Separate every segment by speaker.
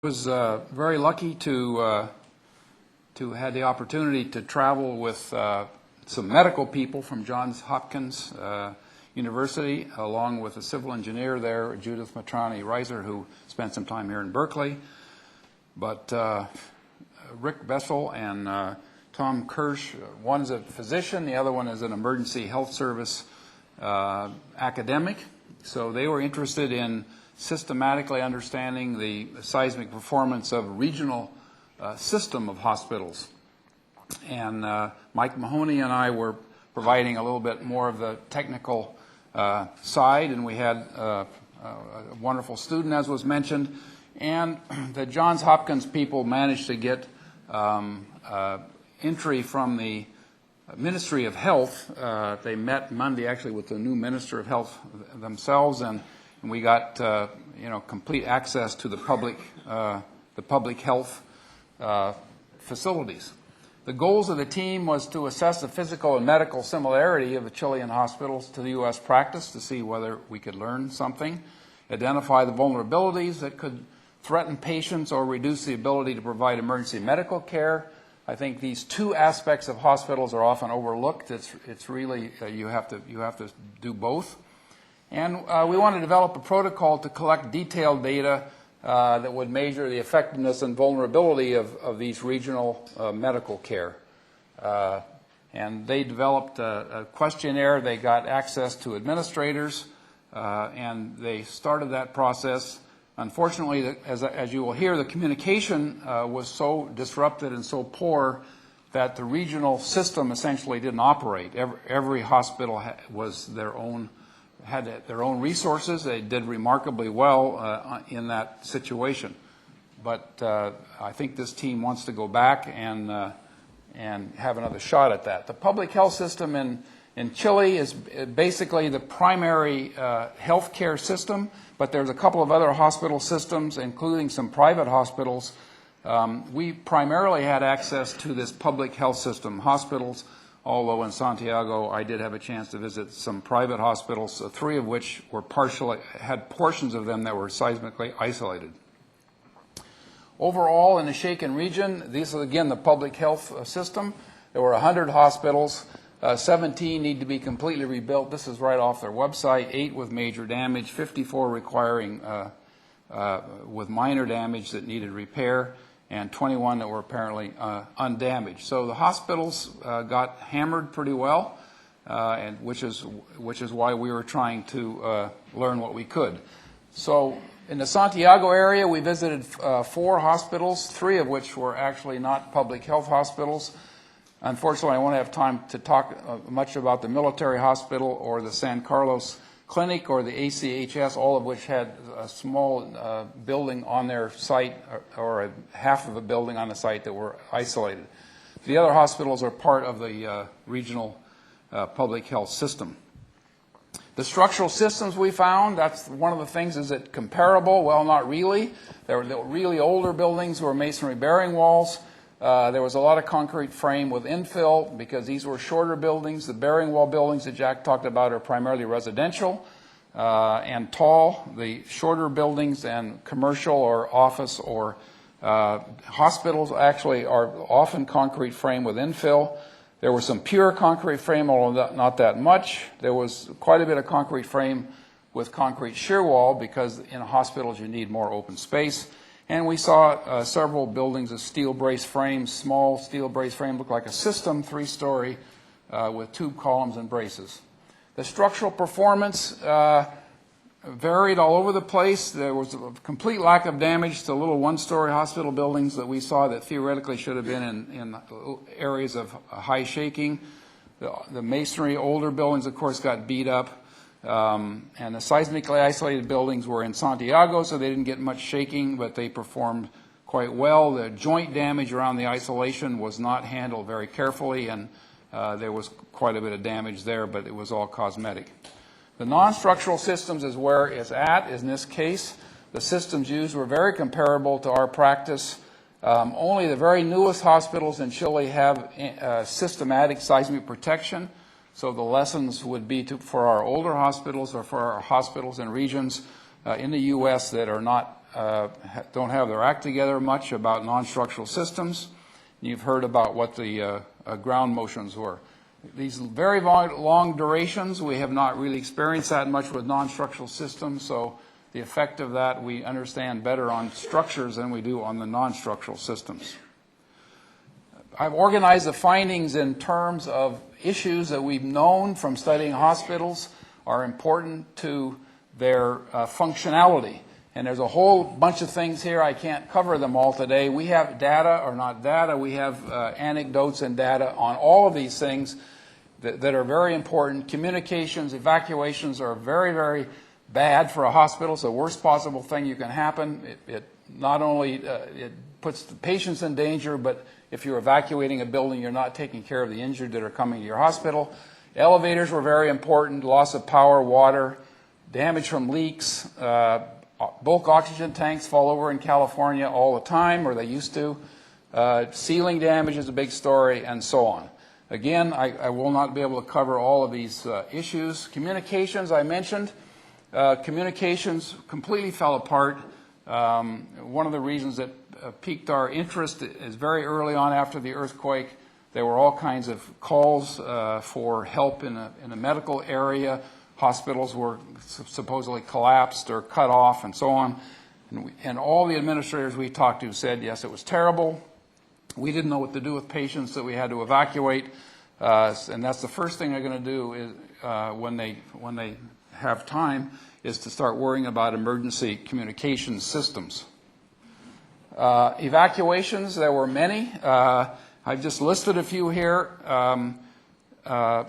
Speaker 1: Was very lucky to have the opportunity to travel with some medical people from Johns Hopkins University, along with a civil engineer there, Judith Matrani-Reiser, who spent some time here in Berkeley. But Rick Bessel and Tom Kirsch, one is a physician, the other one is an emergency health service academic. So they were interested in systematically understanding the seismic performance of a regional system of hospitals. And Mike Mahoney and I were providing a little bit more of the technical side, and we had a wonderful student, as was mentioned. And the Johns Hopkins people managed to get entry from the Ministry of Health. They met Monday actually with the new Minister of Health themselves, and we got complete access to the public health facilities. The goals of the team was to assess the physical and medical similarity of the Chilean hospitals to the U.S. practice to see whether we could learn something, identify the vulnerabilities that could threaten patients or reduce the ability to provide emergency medical care. I think these two aspects of hospitals are often overlooked. It's really you have to do both. And we want to develop a protocol to collect detailed data that would measure the effectiveness and vulnerability of these regional medical care. And they developed a questionnaire. They got access to administrators, and they started that process. Unfortunately, as you will hear, the communication was so disrupted and so poor that the regional system essentially didn't operate. Every hospital had their own resources. They did remarkably well in that situation. But I think this team wants to go back and have another shot at that. The public health system in Chile is basically the primary health care system, but there's a couple of other hospital systems, including some private hospitals. We primarily had access to this public health system hospitals, although in Santiago I did have a chance to visit some private hospitals, three of which were had portions of them that were seismically isolated. Overall, in the Shaken region, this is again the public health system. There were 100 hospitals. 17 need to be completely rebuilt. This is right off their website. 8 with major damage, 54 requiring with minor damage that needed repair, and 21 that were apparently undamaged. So the hospitals got hammered pretty well, and which is why we were trying to learn what we could. So in the Santiago area, we visited 4 hospitals, 3 of which were actually not public health hospitals. Unfortunately, I won't have time to talk much about the military hospital or the San Carlos Clinic or the ACHS, all of which had a small building on their site or half of a building on the site that were isolated. The other hospitals are part of the regional public health system. The structural systems we found, that's one of the things, is it comparable? Well, not really. There were really older buildings were masonry bearing walls. There was a lot of concrete frame with infill because these were shorter buildings. The bearing wall buildings that Jack talked about are primarily residential and tall. The shorter buildings and commercial or office or hospitals actually are often concrete frame with infill. There was some pure concrete frame, although not that much. There was quite a bit of concrete frame with concrete shear wall because in hospitals you need more open space. And we saw several buildings of steel brace frames, small steel brace frame, looked like a system, 3-story, with tube columns and braces. The structural performance varied all over the place. There was a complete lack of damage to little 1-story hospital buildings that we saw that theoretically should have been in areas of high shaking. The masonry older buildings, of course, got beat up. And the seismically isolated buildings were in Santiago, so they didn't get much shaking, but they performed quite well. The joint damage around the isolation was not handled very carefully, and there was quite a bit of damage there, but it was all cosmetic. The non-structural systems is where it's at. In this case, the systems used were very comparable to our practice. Only the very newest hospitals in Chile have systematic seismic protection. So the lessons would be for our older hospitals or for our hospitals in regions in the U.S. that are not don't have their act together much about non-structural systems. You've heard about what the ground motions were. These very long durations, we have not really experienced that much with non-structural systems, so the effect of that we understand better on structures than we do on the non-structural systems. I've organized the findings in terms of issues that we've known from studying hospitals are important to their functionality. And there's a whole bunch of things here. I can't cover them all today. We have data, or not data, we have anecdotes and data on all of these things that are very important. Communications, evacuations are very, very bad for a hospital. It's the worst possible thing you can happen. It not only it puts the patients in danger, but if you're evacuating a building, you're not taking care of the injured that are coming to your hospital. Elevators were very important. Loss of power, water, damage from leaks. Bulk oxygen tanks fall over in California all the time, or they used to. Ceiling damage is a big story, and so on. Again, I will not be able to cover all of these issues. Communications, I mentioned. Communications completely fell apart. One of the reasons that piqued our interest is very early on after the earthquake, there were all kinds of calls for help in a medical area. Hospitals were supposedly collapsed or cut off and so on. And all the administrators we talked to said, yes, it was terrible. We didn't know what to do with patients that we had to evacuate. And that's the first thing they're going to do is, when they have time, is to start worrying about emergency communication systems. Evacuations, there were many. I've just listed a few here. The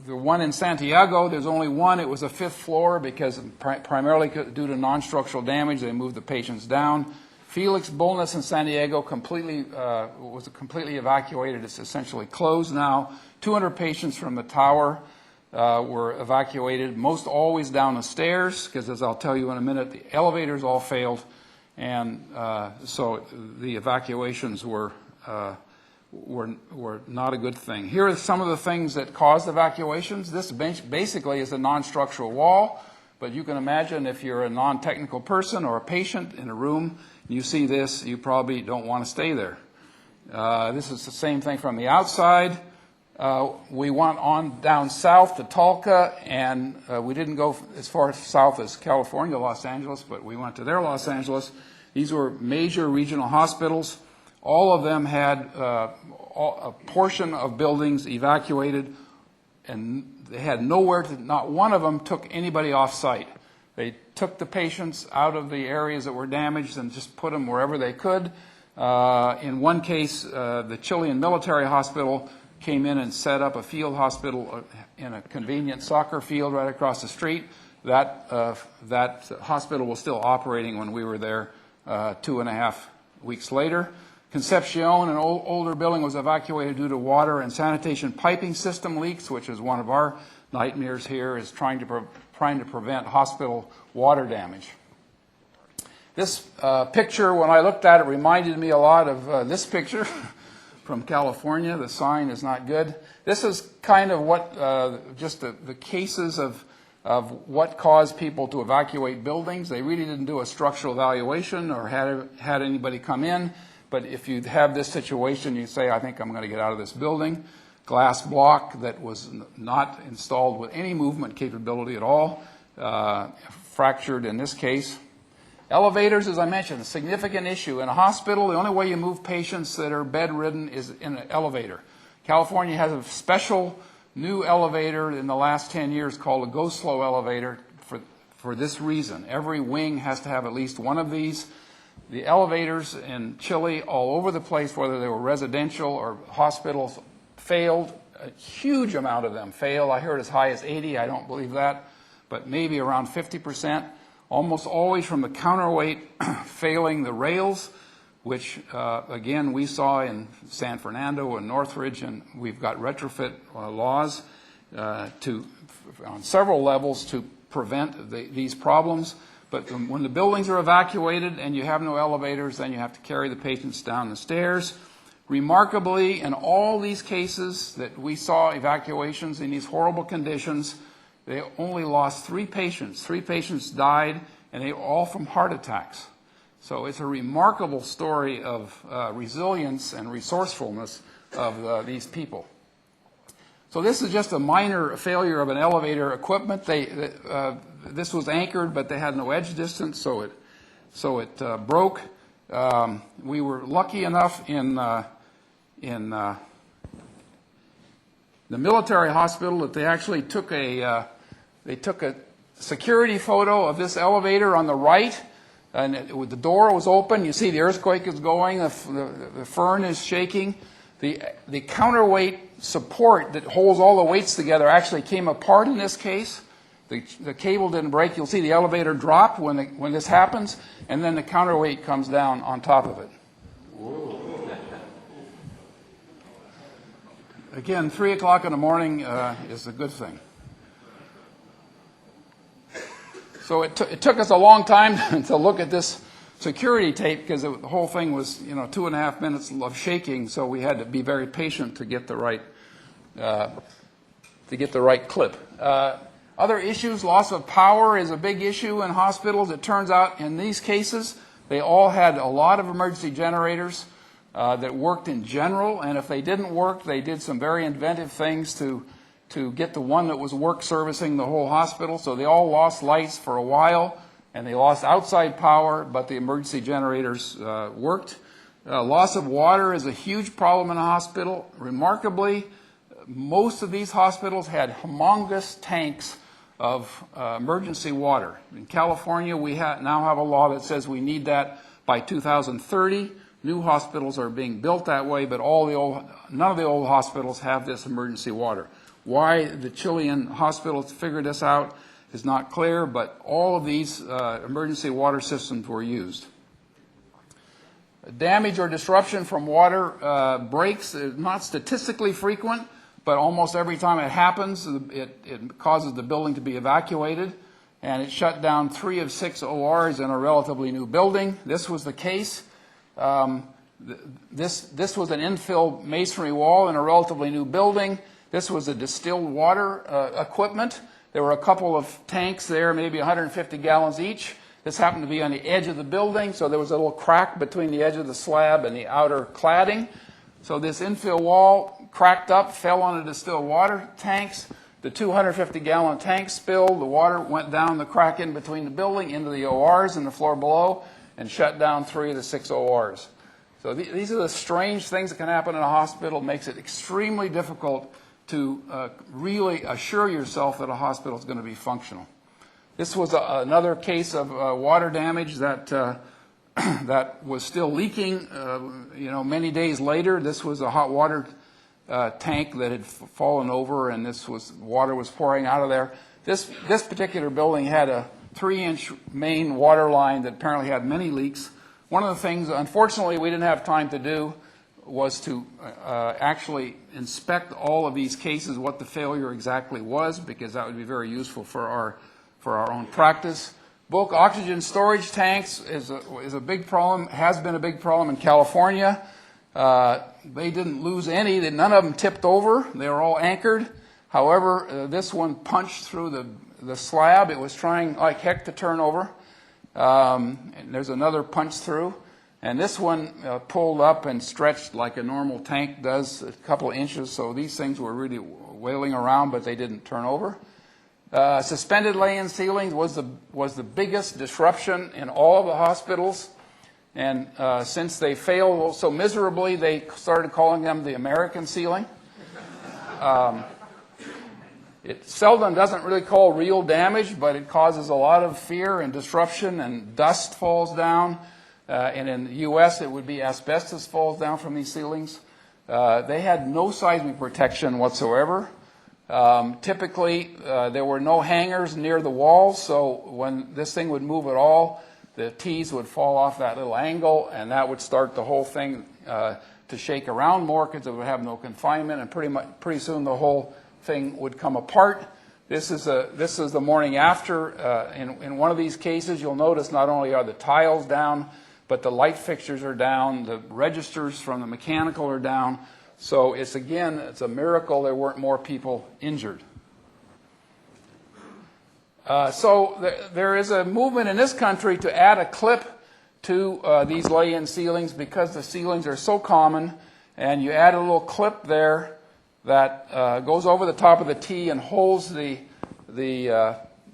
Speaker 1: one in Santiago, there's only one. It was a 5th floor because primarily due to non-structural damage, they moved the patients down. Felix Bulnes in San Diego was completely evacuated. It's essentially closed now. 200 patients from the tower were evacuated, most always down the stairs, because as I'll tell you in a minute, the elevators all failed, and so the evacuations were not a good thing. Here are some of the things that caused evacuations. This basically is a non-structural wall, but you can imagine if you're a non-technical person or a patient in a room, you see this, you probably don't want to stay there. This is the same thing from the outside. We went on down south to Talca, and we didn't go as far south as California, Los Angeles, but we went to their Los Angeles. These were major regional hospitals. All of them had a portion of buildings evacuated, and they had nowhere to, not one of them took anybody off site. They took the patients out of the areas that were damaged and just put them wherever they could. In one case, the Chilean military hospital came in and set up a field hospital in a convenient soccer field right across the street. That hospital was still operating when we were there 2.5 weeks later. Concepcion, an older building, was evacuated due to water and sanitation piping system leaks, which is one of our nightmares here, is trying to prevent hospital water damage. This picture, when I looked at it, reminded me a lot of this picture from California. The sign is not good. This is kind of what, just the cases of what caused people to evacuate buildings. They really didn't do a structural evaluation or had anybody come in. But if you have this situation, you say, I think I'm going to get out of this building. Glass block that was not installed with any movement capability at all, fractured in this case. Elevators, as I mentioned, a significant issue. In a hospital, the only way you move patients that are bedridden is in an elevator. California has a special new elevator in the last 10 years called a go-slow elevator for this reason. Every wing has to have at least one of these. The elevators in Chile all over the place, whether they were residential or hospitals, failed. A huge amount of them failed. I heard as high as 80. I don't believe that, but maybe around 50%. Almost always from the counterweight failing the rails, which, again, we saw in San Fernando and Northridge, and we've got retrofit laws on several levels to prevent these problems. But when the buildings are evacuated and you have no elevators, then you have to carry the patients down the stairs. Remarkably, in all these cases that we saw evacuations in these horrible conditions, they only lost 3 patients. 3 patients died, and they were all from heart attacks. So it's a remarkable story of resilience and resourcefulness of these people. So this is just a minor failure of an elevator equipment. This was anchored, but they had no edge distance, so it broke. We were lucky enough in the military hospital that they actually took a security photo of this elevator on the right, and the door was open. You see the earthquake is going, the fern is shaking. The counterweight support that holds all the weights together actually came apart in this case. The cable didn't break. You'll see the elevator drop when this happens, and then the counterweight comes down on top of it. Whoa. Again, 3 o'clock in the morning is a good thing. So it took us a long time to look at this security tape because the whole thing was 2.5 minutes of shaking. So we had to be very patient to get the right clip. Other issues, loss of power is a big issue in hospitals. It turns out in these cases, they all had a lot of emergency generators that worked in general, and if they didn't work, they did some very inventive things to get the one that was work servicing the whole hospital. So they all lost lights for a while, and they lost outside power, but the emergency generators worked. Loss of water is a huge problem in a hospital. Remarkably, most of these hospitals had humongous tanks of emergency water. In California, we now have a law that says we need that by 2030. New hospitals are being built that way, but none of the old hospitals have this emergency water. Why the Chilean hospitals figured this out is not clear, but all of these emergency water systems were used. Damage or disruption from water breaks is not statistically frequent, but almost every time it happens, it causes the building to be evacuated, and it shut down 3 of 6 ORs in a relatively new building. This was the case. This was an infill masonry wall in a relatively new building. This was a distilled water equipment. There were a couple of tanks there, maybe 150 gallons each. This happened to be on the edge of the building, so there was a little crack between the edge of the slab and the outer cladding. So this infill wall cracked up, fell on the distilled water tanks. The 250-gallon tank spilled. The water went down the crack in between the building into the ORs and the floor below and shut down 3 of the 6 ORs. So these are the strange things that can happen in a hospital. It makes it extremely difficult to really assure yourself that a hospital is going to be functional. This was another case of water damage that that was still leaking, many days later. This was a hot water tank that had fallen over, and water was pouring out of there. This particular building had a 3-inch main water line that apparently had many leaks. One of the things, unfortunately, we didn't have time to do was to actually inspect all of these cases, what the failure exactly was, because that would be very useful for our own practice. Bulk oxygen storage tanks is a big problem, has been a big problem in California. They didn't lose any. None of them tipped over. They were all anchored. However, this one punched through the slab. It was trying like heck to turn over. And there's another punch through. And this one pulled up and stretched like a normal tank does, a couple of inches. So these things were really wailing around, but they didn't turn over. Suspended lay-in ceilings was the biggest disruption in all of the hospitals. And since they failed so miserably, they started calling them the American ceiling. It seldom doesn't really cause real damage, but it causes a lot of fear and disruption, and dust falls down. And in the U.S., it would be asbestos falls down from these ceilings. They had no seismic protection whatsoever. Typically, there were no hangers near the walls, so when this thing would move at all, the T's would fall off that little angle, and that would start the whole thing to shake around more because it would have no confinement, and pretty soon the whole thing would come apart. This is the morning after. In one of these cases, you'll notice not only are the tiles down, but the light fixtures are down, the registers from the mechanical are down. So it's a miracle there weren't more people injured. So there is a movement in this country to add a clip to these lay-in ceilings because the ceilings are so common, and you add a little clip there that goes over the top of the T and holds the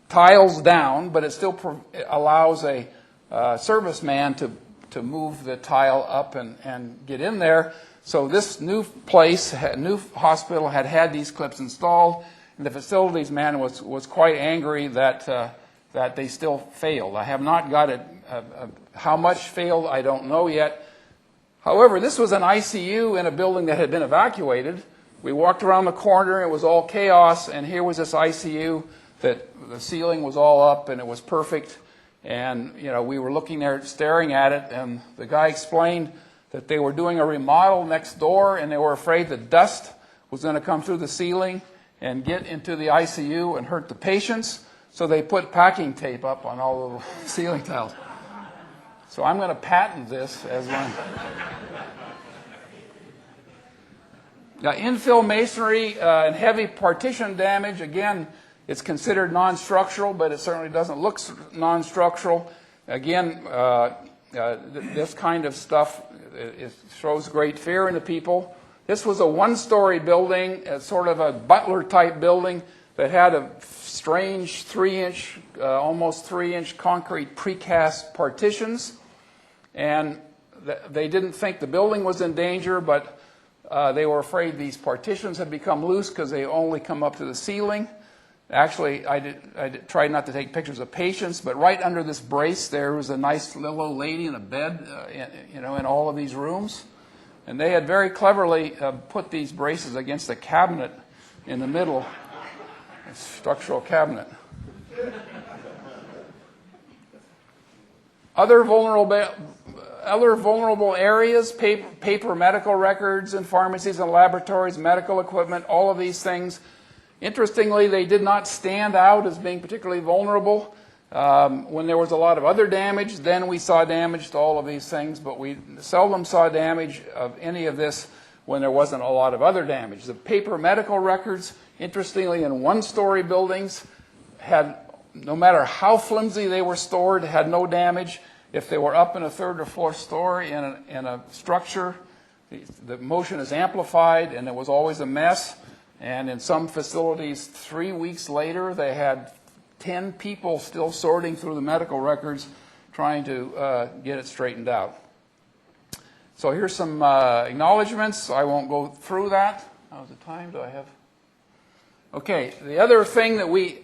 Speaker 1: tiles down, but it still allows a serviceman to move the tile up and get in there. So this new place, new hospital, had these clips installed, and the facilities man was quite angry that they still failed. I have not got it. How much failed, I don't know yet. However, this was an ICU in a building that had been evacuated. We walked around the corner, it was all chaos, and here was this ICU that the ceiling was all up and it was perfect. And we were looking there, staring at it, and the guy explained that they were doing a remodel next door, and they were afraid that dust was going to come through the ceiling and get into the ICU and hurt the patients. So they put packing tape up on all the ceiling tiles. So I'm going to patent this as one. Now, infill masonry and heavy partition damage, again, it's considered non-structural, but it certainly doesn't look non-structural. Again, this kind of stuff, it throws great fear into people. This was a one-story building, sort of a butler-type building that had a strange 3-inch, almost 3-inch concrete precast partitions. And they didn't think the building was in danger, but they were afraid these partitions had become loose because they only come up to the ceiling. Actually, I tried not to take pictures of patients, but right under this brace there was a nice little old lady in a bed, in all of these rooms. And they had very cleverly put these braces against a cabinet in the middle, a structural cabinet. Other vulnerable areas, paper medical records in pharmacies and laboratories, medical equipment, all of these things. Interestingly, they did not stand out as being particularly vulnerable. When there was a lot of other damage, then we saw damage to all of these things, but we seldom saw damage of any of this when there wasn't a lot of other damage. The paper medical records, interestingly, in one-story buildings, had, no matter how flimsy they were stored, had no damage. If they were up in a third or fourth story in a structure, the motion is amplified, and it was always a mess. And in some facilities, 3 weeks later, they had 10 people still sorting through the medical records, trying to get it straightened out. So here's some acknowledgments. I won't go through that. How's the time? Do I have? Okay, the other thing that we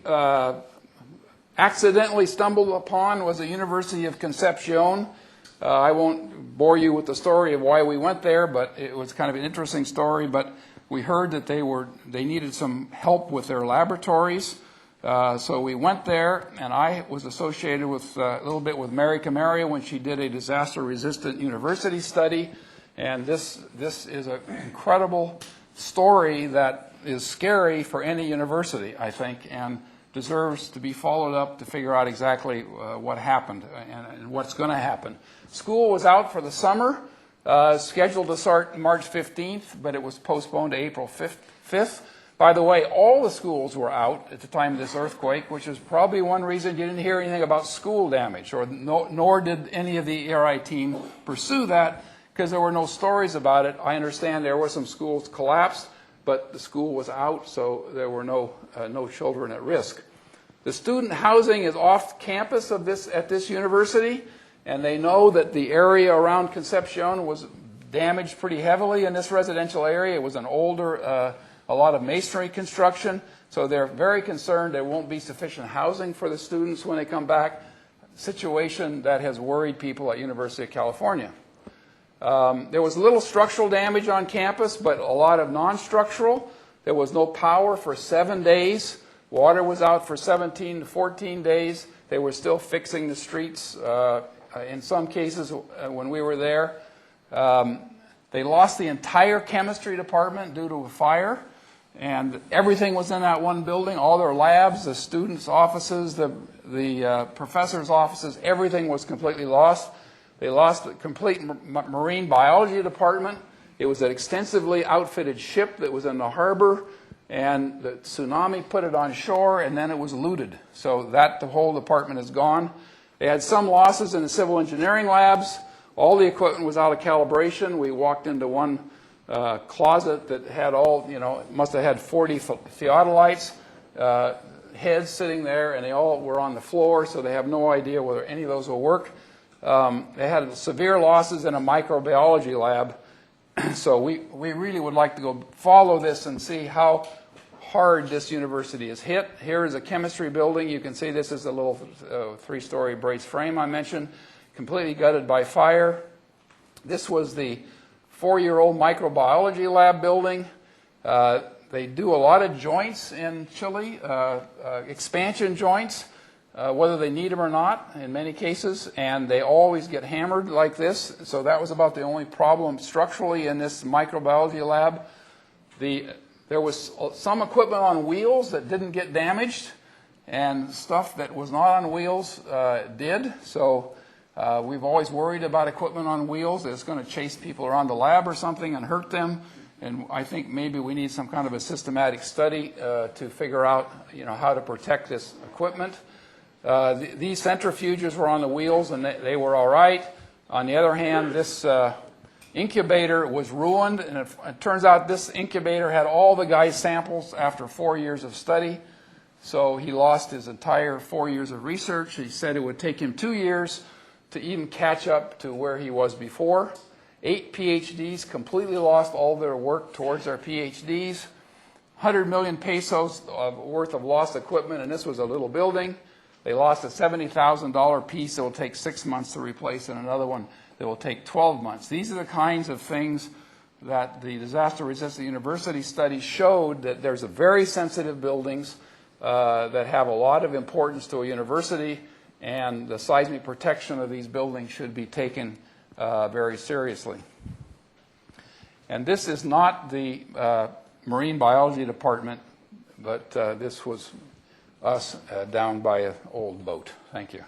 Speaker 1: accidentally stumbled upon was the University of Concepcion. I won't bore you with the story of why we went there, but it was kind of an interesting story. But we heard that they needed some help with their laboratories. So we went there, and I was associated with a little bit with Mary Camaria when she did a disaster-resistant university study. And this is an incredible story that is scary for any university, I think, and deserves to be followed up to figure out exactly what happened and what's going to happen. School was out for the summer, scheduled to start March 15th, but it was postponed to April 5th. By the way, all the schools were out at the time of this earthquake, which is probably one reason you didn't hear anything about school damage, nor did any of the EERI team pursue that, because there were no stories about it. I understand there were some schools collapsed, but the school was out, so there were no children at risk. The student housing is off campus at this university, and they know that the area around Concepcion was damaged pretty heavily in this residential area. It was an older, a lot of masonry construction, so they're very concerned there won't be sufficient housing for the students when they come back, a situation that has worried people at University of California. There was little structural damage on campus, but a lot of non-structural. There was no power for 7 days. Water was out for 17 to 14 days. They were still fixing the streets in some cases when we were there. They lost the entire chemistry department due to a fire, and everything was in that one building. All their labs, the students' offices, the professors' offices, everything was completely lost. They lost the complete marine biology department. It was an extensively outfitted ship that was in the harbor, and the tsunami put it on shore, and then it was looted. So the whole department is gone. They had some losses in the civil engineering labs. All the equipment was out of calibration. We walked into one closet that had all, it must have had 40 theodolites heads sitting there, and they all were on the floor, so they have no idea whether any of those will work. They had severe losses in a microbiology lab. So we really would like to go follow this and see how hard this university is hit. Here is a chemistry building. You can see this is a little 3-story brace frame I mentioned, completely gutted by fire. This was the 4-year-old microbiology lab building. They do a lot of joints in Chile, expansion joints, whether they need them or not in many cases, and they always get hammered like this. So that was about the only problem structurally in this microbiology lab. There was some equipment on wheels that didn't get damaged, and stuff that was not on wheels did. So we've always worried about equipment on wheels that's going to chase people around the lab or something and hurt them. And I think maybe we need some kind of a systematic study to figure out, how to protect this equipment. These centrifuges were on the wheels, and they were all right. On the other hand, this incubator was ruined, and it turns out this incubator had all the guy's samples after 4 years of study. So he lost his entire 4 years of research. He said it would take him 2 years to even catch up to where he was before. 8 PhDs completely lost all their work towards their PhDs. 100 million pesos worth of lost equipment, and this was a little building. They lost a $70,000 piece that will take 6 months to replace, and another one that will take 12 months. These are the kinds of things that the disaster-resistant university study showed, that there's a very sensitive buildings that have a lot of importance to a university, and the seismic protection of these buildings should be taken very seriously. And this is not the marine biology department, but this was us down by an old boat. Thank you.